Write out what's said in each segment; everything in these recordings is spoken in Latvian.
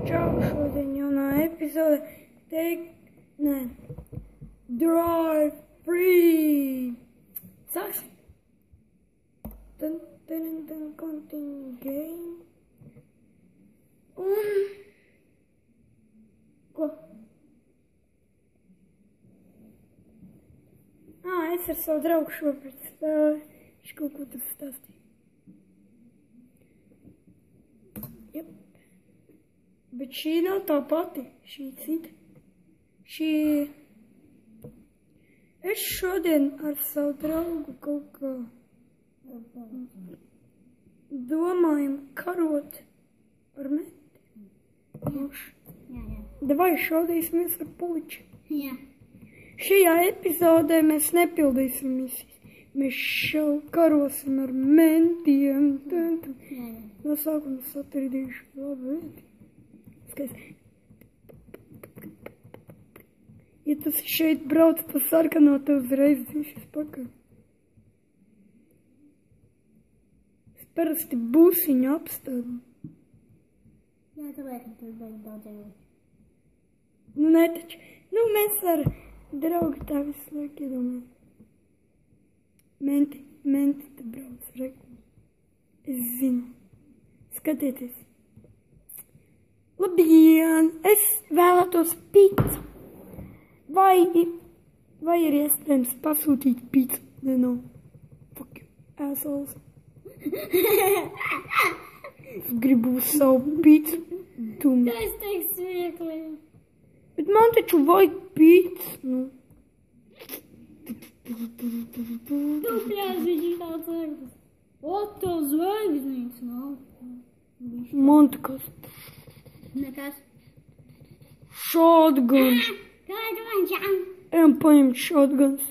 Čau, šodien jaunā epizode Drive Free. Sāksim. Continue game. Un... Ko? Es ar savu draugu šobrīd spēlēju. Viņš kaut ko tur stāstīja. Jep. Bet šī nav tā pati. Šī cita. Es šodien ar savu draugu kaut kā domājam karot ar meti. Davai šaudīsimies ar puliči. Jā. Šajā epizodē mēs nepildīsim misijas. Mēs karosim ar mentiem. No sākuma es atradīšu labu vietu. Skaisti. Ja tu šeit brauc pa sarkano, te uzreiz dzīsies pakaļ. Es parasti būsiņu apstādu. Jā, tāpēc, ka tur vajag daudz jau. Nu, netaču. Nu, mēs ar draugu tā visu laiku iedomājam. Menti te brauc, reku. Es zinu. Skatieties. Labdien! Es vēlētos pīcu. Vai ir iespējams pasūtīt pīcu? No. Fuck you, assholes. Es gribu savu pīcu. Tas teiks viegli. Bet man taču vajag pīcu. Nu. Tu pļāziņš tāds vērtas. Oto zvaigznīts nav. Man takas. Nekas. Shotgun. Kāda man šām? Ejam paņemt shotguns.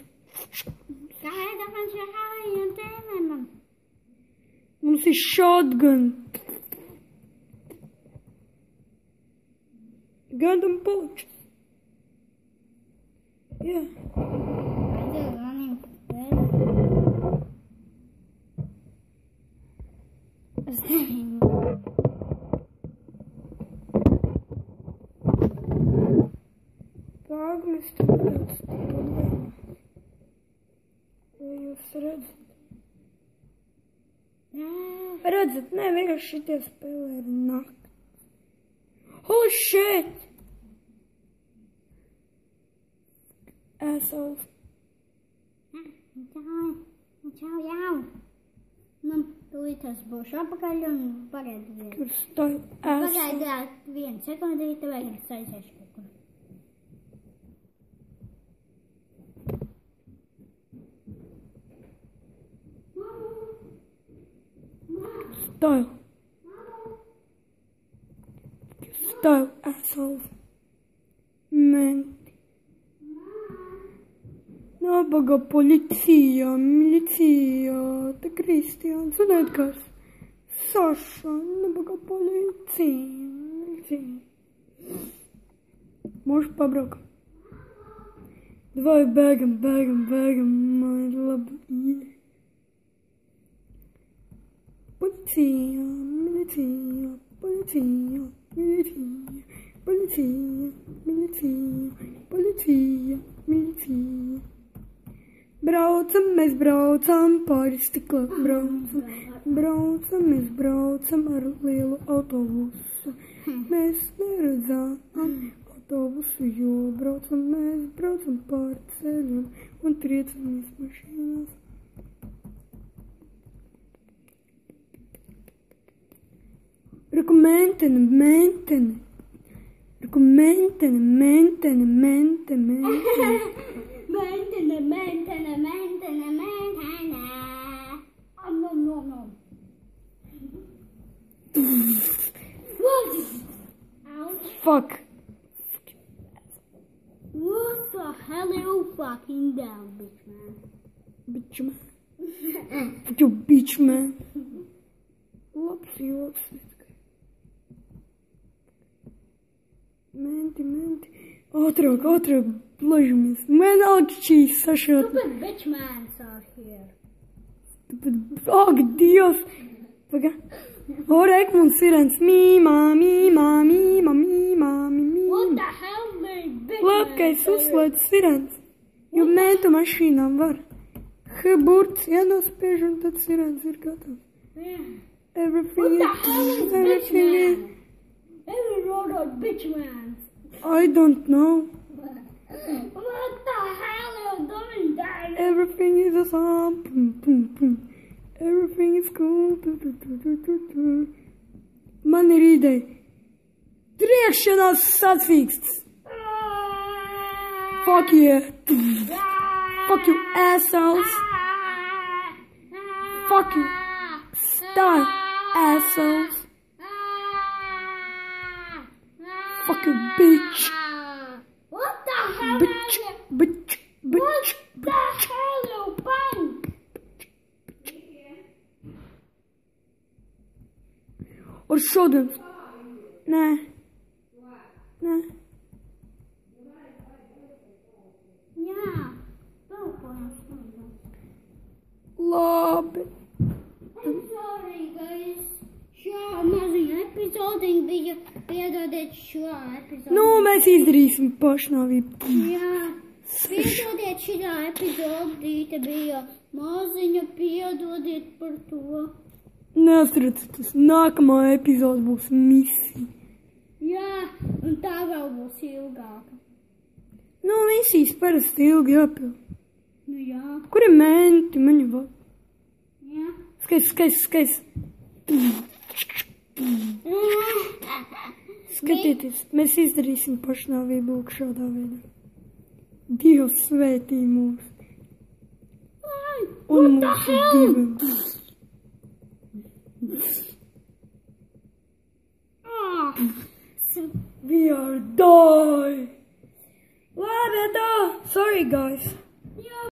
Kāda man šām tēmēm? Mums ir shotgun. Gadam paličs. Jā. Aiziet maniem Es nezinu. Pāk, mēs tur daudz problēma. Vai jūs redzat? Redzat, ne, vienkārši šitie spēlē ir nakt. Oh, shit! Assholes. Čau, jau. Man tūlīt es būšu apakaļ un pagaidi vienu. Kur stāv assholes? Pagaidāt vienu sekundī, tev vajag es aiziešu kaut kur. Stāv, assholes. Menti. Nabaga policija, milicija, te Kristiāns un Edgars. Saša, nabaga policija. Mūšu pabraukam. Davai bēgam, man ir labi. Policija, milicija, policija, milicija, policija, milicija, policija, milicija. Mēs braucam pāri stikla, mēs braucam ar lielu autobusu. Mēs neredzām autobusu, jo mēs braucam pāri ceļiem un triecamies mašīnās. Mentene. No. What? Fuck. What the hell are you fucking down, bitch man? Fuck you, bitch man. Labs joks. Menti. Ātrāk, laižamies. Man augšķīs sašot. Stupid bitch mans are here. Ak, Dievs! Paga. Orek mums sirens. Mīmā. Skaists uzslēdz sirens, jo mēta mašīnām var. Burts jānospiež un tad sirens ir gatavs. Everything is... Every road on bitch man. I don't know. What the hell are you doing, Daddy? Everything is awesome. Pum, pum, pum. Everything is cool. Man ir ideja. Triešanās safiksts. Fuck yeah. Fuck you assholes. Fuck you. Stop assholes. Fuck you bitch. What the hell? Bitch. Bitch. What Bitch. the hell, you punk? Un šodien. Nē. Nē. Jā, palpojam. Labi. I'm sorry, guys. Šo maziņu epizodiņu bija piedodiet šo epizodi. Nu, mēs izdarīsim pašnāvību. Jā, piedodiet šitā epizodīte bija maziņa, piedodiet par to. Neuztraucieties, nākamā epizode būs misija. Jā, un tā vēl būs ilgāka. Nu, misijas parasti ilgi jāpild. Nu jā. Kur ir menti? Man jau vēl. Jā. Skaists. Skatieties, mēs izdarīsim pašnāvību šādā veidā. Dievs svētī mūs. Un mūsu diviem. We are die. Sorry guys.